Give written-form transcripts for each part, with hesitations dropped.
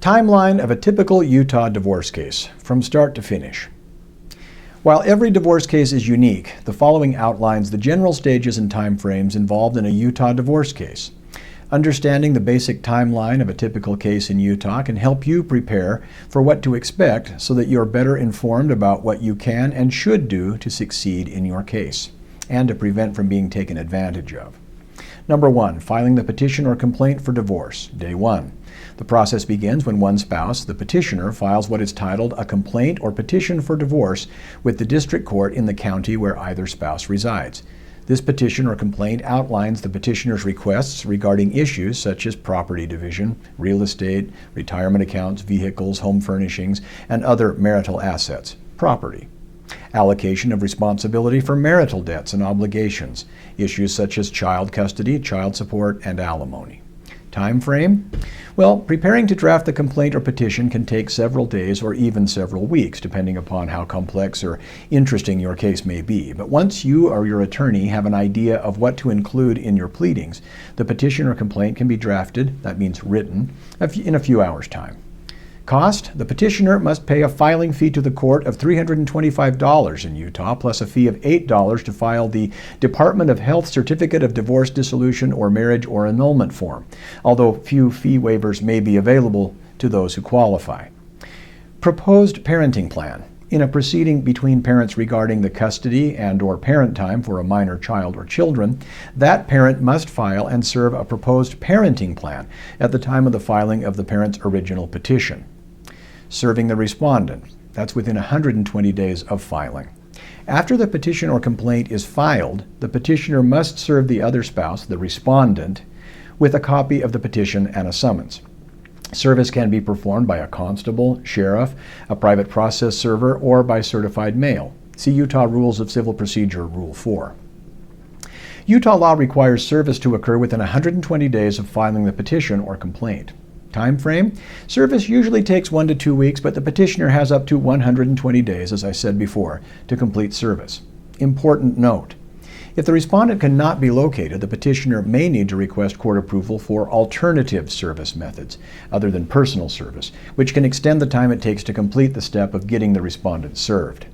Timeline of a typical Utah divorce case, from start to finish. While every divorce case is unique, the following outlines the general stages and timeframes involved in a Utah divorce case. Understanding the basic timeline of a typical case in Utah can help you prepare for what to expect so that you're better informed about what you can and should do to succeed in your case and to prevent from being taken advantage of. Number 1, filing the petition or complaint for divorce. Day 1. The process begins when one spouse, the petitioner, files what is titled a complaint or petition for divorce with the district court in the county where either spouse resides. This petition or complaint outlines the petitioner's requests regarding issues such as property division, real estate, retirement accounts, vehicles, home furnishings, and other marital assets, property. Allocation of responsibility for marital debts and obligations, issues such as child custody, child support, and alimony. Time frame? Well, preparing to draft the complaint or petition can take several days or even several weeks, depending upon how complex or interesting your case may be. But once you or your attorney have an idea of what to include in your pleadings, the petition or complaint can be drafted, that means written, in a few hours' time. Cost? The petitioner must pay a filing fee to the court of $325 in Utah, plus a fee of $8 to file the Department of Health Certificate of Divorce, Dissolution, or Marriage or Annulment form, although few fee waivers may be available to those who qualify. Proposed parenting plan. In a proceeding between parents regarding the custody and/or parent time for a minor child or children, that parent must file and serve a proposed parenting plan at the time of the filing of the parent's original petition. Serving the respondent. That's within 120 days of filing. After the petition or complaint is filed, the petitioner must serve the other spouse, the respondent, with a copy of the petition and a summons. Service can be performed by a constable, sheriff, a private process server, or by certified mail. See Utah Rules of Civil Procedure, Rule 4. Utah law requires service to occur within 120 days of filing the petition or complaint. Time frame? Service usually takes 1 to 2 weeks, but the petitioner has up to 120 days, as I said before, to complete service. Important note. If the respondent cannot be located, the petitioner may need to request court approval for alternative service methods, other than personal service, which can extend the time it takes to complete the step of getting the respondent served.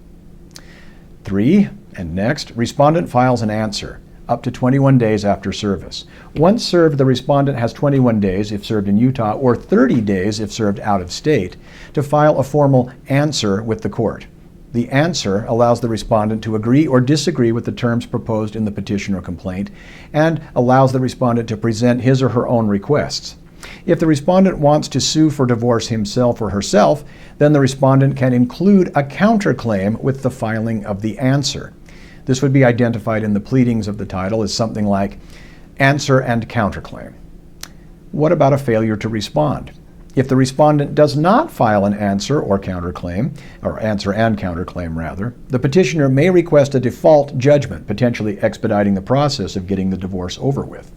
3, and next, respondent files an answer, up to 21 days after service. Once served, the respondent has 21 days if served in Utah, or 30 days if served out of state, to file a formal answer with the court. The answer allows the respondent to agree or disagree with the terms proposed in the petition or complaint and allows the respondent to present his or her own requests. If the respondent wants to sue for divorce himself or herself, then the respondent can include a counterclaim with the filing of the answer. This would be identified in the pleadings of the title as something like answer and counterclaim. What about a failure to respond? If the respondent does not file an answer or counterclaim, or answer and counterclaim rather, the petitioner may request a default judgment, potentially expediting the process of getting the divorce over with.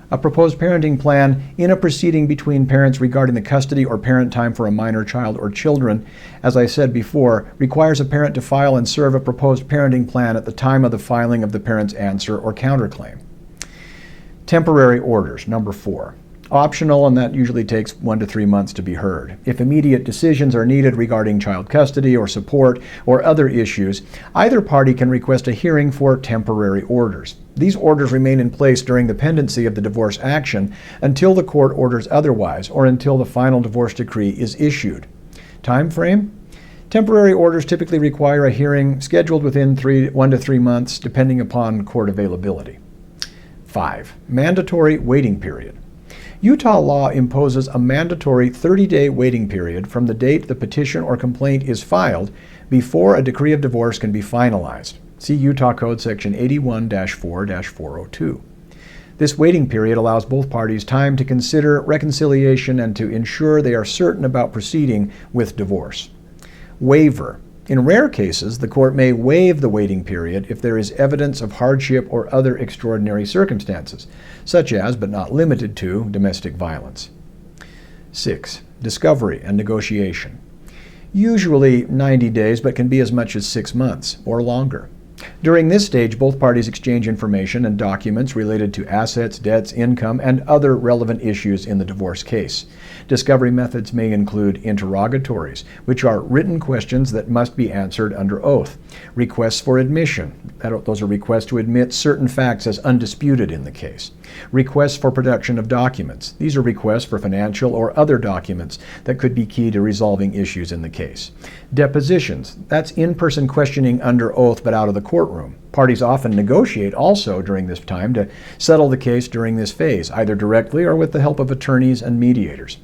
A proposed parenting plan in a proceeding between parents regarding the custody or parent time for a minor child or children, as I said before, requires a parent to file and serve a proposed parenting plan at the time of the filing of the parent's answer or counterclaim. Temporary orders, number 4. Optional, and that usually takes 1 to 3 months to be heard. If immediate decisions are needed regarding child custody or support or other issues, either party can request a hearing for temporary orders. These orders remain in place during the pendency of the divorce action until the court orders otherwise or until the final divorce decree is issued. Time frame? Temporary orders typically require a hearing scheduled within 1 to 3 months, depending upon court availability. 5. Mandatory waiting period. Utah law imposes a mandatory 30-day waiting period from the date the petition or complaint is filed before a decree of divorce can be finalized. See Utah Code Section 81-4-402. This waiting period allows both parties time to consider reconciliation and to ensure they are certain about proceeding with divorce. Waiver. In rare cases, the court may waive the waiting period if there is evidence of hardship or other extraordinary circumstances, such as, but not limited to, domestic violence. 6. Discovery and negotiation. Usually 90 days, but can be as much as 6 months or longer. During this stage, both parties exchange information and documents related to assets, debts, income, and other relevant issues in the divorce case. Discovery methods may include interrogatories, which are written questions that must be answered under oath. Requests for admission. Those are requests to admit certain facts as undisputed in the case. Requests for production of documents. These are requests for financial or other documents that could be key to resolving issues in the case. Depositions. That's in-person questioning under oath but out of the courtroom. Parties often negotiate also during this time to settle the case during this phase, either directly or with the help of attorneys and mediators.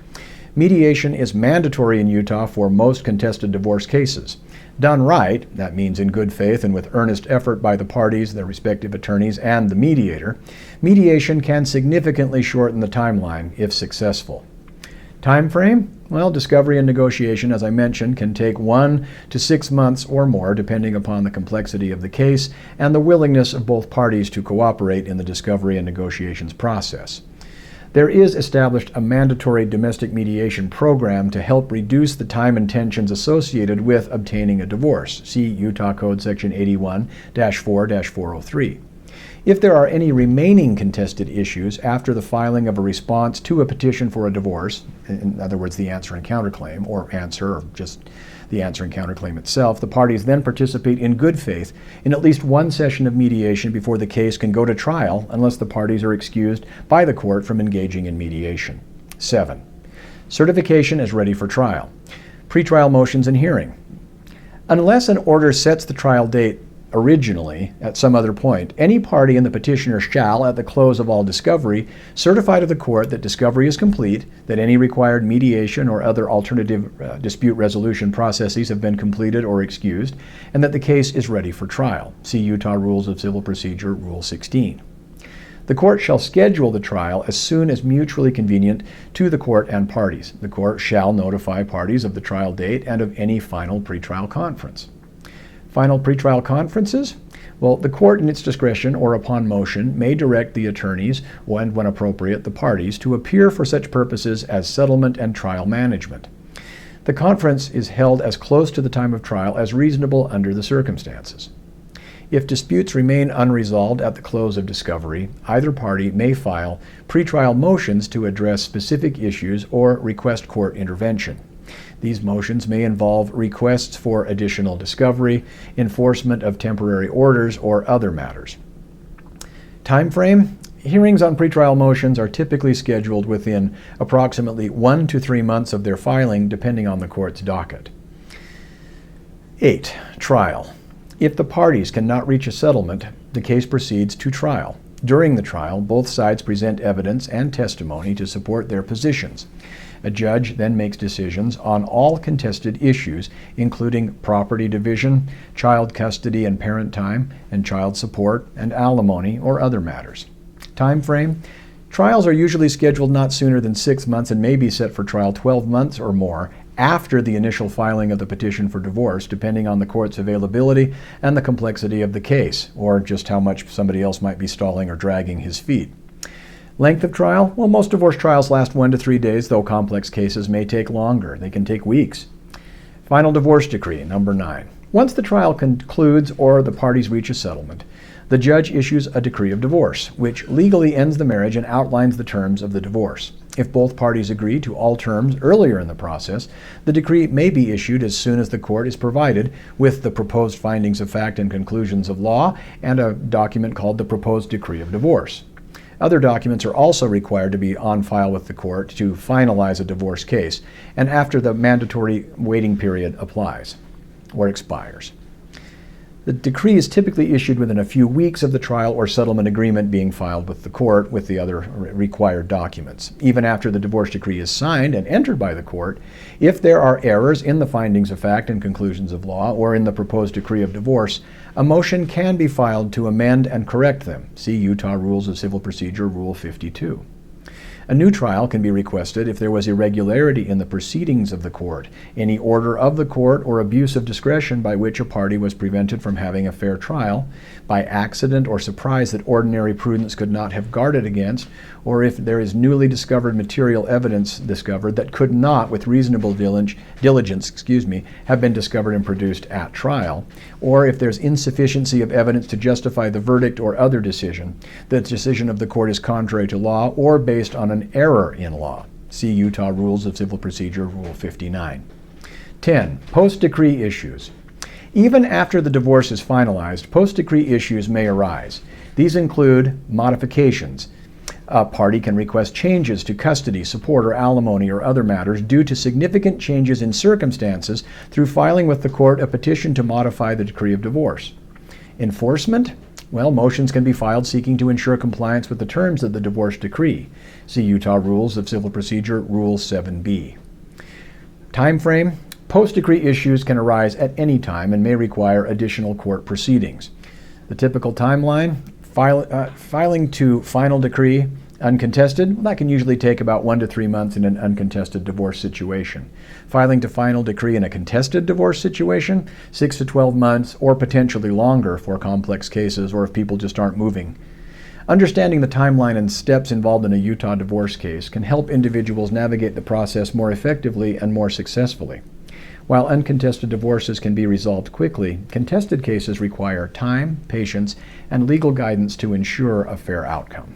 Mediation is mandatory in Utah for most contested divorce cases. Done right, that means in good faith and with earnest effort by the parties, their respective attorneys, and the mediator, mediation can significantly shorten the timeline if successful. Time frame? Well, discovery and negotiation, as I mentioned, can take 1 to 6 months or more, depending upon the complexity of the case and the willingness of both parties to cooperate in the discovery and negotiations process. There is established a mandatory domestic mediation program to help reduce the time and tensions associated with obtaining a divorce. See Utah Code Section 81-4-403. If there are any remaining contested issues after the filing of a response to a petition for a divorce, in other words, the answer and counterclaim, or just the answer and counterclaim itself, the parties then participate in good faith in at least one session of mediation before the case can go to trial unless the parties are excused by the court from engaging in mediation. 7. Certification is ready for trial. Pretrial motions and hearing. Unless an order sets the trial date originally at some other point, any party in the petitioner shall, at the close of all discovery, certify to the court that discovery is complete, that any required mediation or other alternative dispute resolution processes have been completed or excused, and that the case is ready for trial. See Utah Rules of Civil Procedure, Rule 16. The court shall schedule the trial as soon as mutually convenient to the court and parties. The court shall notify parties of the trial date and of any final pretrial conference. Final pretrial conferences? Well, the court in its discretion or upon motion may direct the attorneys, and when appropriate, the parties, to appear for such purposes as settlement and trial management. The conference is held as close to the time of trial as reasonable under the circumstances. If disputes remain unresolved at the close of discovery, either party may file pretrial motions to address specific issues or request court intervention. These motions may involve requests for additional discovery, enforcement of temporary orders, or other matters. Time frame? Hearings on pretrial motions are typically scheduled within approximately 1 to 3 months of their filing, depending on the court's docket. 8. Trial. If the parties cannot reach a settlement, the case proceeds to trial. During the trial, both sides present evidence and testimony to support their positions. A judge then makes decisions on all contested issues, including property division, child custody and parent time, and child support and alimony, or other matters. Time frame? Trials are usually scheduled not sooner than 6 months and may be set for trial 12 months or more after the initial filing of the petition for divorce, depending on the court's availability and the complexity of the case, or just how much somebody else might be stalling or dragging his feet. Length of trial? Well, most divorce trials last 1 to 3 days, though complex cases may take longer. They can take weeks. Final divorce decree, number 9. Once the trial concludes or the parties reach a settlement, the judge issues a decree of divorce, which legally ends the marriage and outlines the terms of the divorce. If both parties agree to all terms earlier in the process, the decree may be issued as soon as the court is provided with the proposed findings of fact and conclusions of law and a document called the proposed decree of divorce. Other documents are also required to be on file with the court to finalize a divorce case, and after the mandatory waiting period applies or expires. The decree is typically issued within a few weeks of the trial or settlement agreement being filed with the court with the other required documents. Even after the divorce decree is signed and entered by the court, if there are errors in the findings of fact and conclusions of law or in the proposed decree of divorce, a motion can be filed to amend and correct them. See Utah Rules of Civil Procedure, Rule 52. A new trial can be requested if there was irregularity in the proceedings of the court, any order of the court, or abuse of discretion by which a party was prevented from having a fair trial, by accident or surprise that ordinary prudence could not have guarded against, or if there is newly discovered material evidence discovered that could not, with reasonable diligence, have been discovered and produced at trial, or if there's insufficiency of evidence to justify the verdict or other decision, the decision of the court is contrary to law or based on an error in law. See Utah Rules of Civil Procedure, Rule 59. 10. Post-decree issues. Even after the divorce is finalized, post-decree issues may arise. These include modifications. A party can request changes to custody, support, or alimony or other matters due to significant changes in circumstances through filing with the court a petition to modify the decree of divorce. Enforcement? Well, motions can be filed seeking to ensure compliance with the terms of the divorce decree. See Utah Rules of Civil Procedure, Rule 7b. Time frame. Post-decree issues can arise at any time and may require additional court proceedings. The typical timeline, filing to final decree uncontested, well, that can usually take about 1 to 3 months in an uncontested divorce situation. Filing to final decree in a contested divorce situation, 6 to 12 months or potentially longer for complex cases or if people just aren't moving. Understanding the timeline and steps involved in a Utah divorce case can help individuals navigate the process more effectively and more successfully. While uncontested divorces can be resolved quickly, contested cases require time, patience, and legal guidance to ensure a fair outcome.